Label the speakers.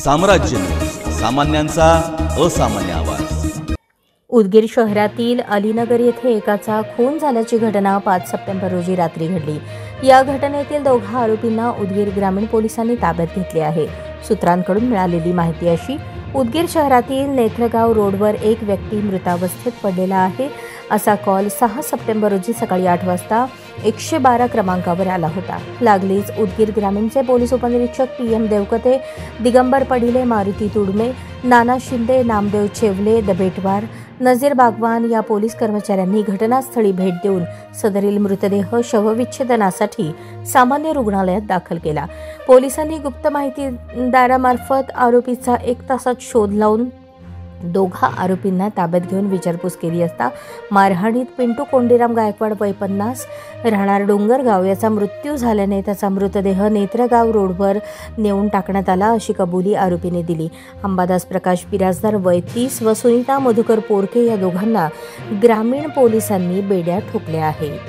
Speaker 1: साम्राज्य न्यूज, सामान्यांचा असामान्य आवाज।
Speaker 2: उदगीर शहरातील अलीनगर येथे एकाचा खून झाल्याची घटना 5 सप्टेंबर रोजी रात्री घडली। या घटनेतील दोघा आरोपींना उदगीर ग्रामीण पोलिसांनी ताब्यात घेतले आहे। सूत्रांकडून मिळालेली माहिती अशी, उदगीर शहरातील नेत्रगाव रोडवर एक व्यक्ती मृतावस्थेत पडलेला आहे असा कॉल 6 सप्टेंबर रोजी सकाळी 8 वाजता 112 क्रमांकावर आला होता। लागलीच उदगीर ग्रामीणचे पोलीस उपनिरीक्षक PM देवकते, दिगंबर पडिले, मारुती तुडमे, नाना शिंदे, नामदेव चेवले, दबेटवार, नजीर बागवान या पोलीस कर्मचाऱ्यांनी घटनास्थळी भेट देऊन सदरील मृतदेह शवविच्छेदनासाठी सामान्य रुग्णालयात दाखल केला। पोलिसांनी गुप्त माहितीदारामार्फत आरोपीचा 1 तासात शोध लावून दोघा आरोपींना ताब्यात घेऊन विचारपूस केली असता मारहाणीत पिंटू कोंडीराम गायकवाड वय 50 राहणार डोंगरगाव याचा मृत्यू झाल्याने त्याचा मृतदेह नेत्रगाव रोडवर नेऊन टाकण्यात आला अशी कबुली आरोपीने दिली। अंबादास प्रकाश बिराजदार वय 30 व सुनीता मधुकर पोरके या दोघांना ग्रामीण पोलिसांनी बेड्या ठोकल्या आहेत।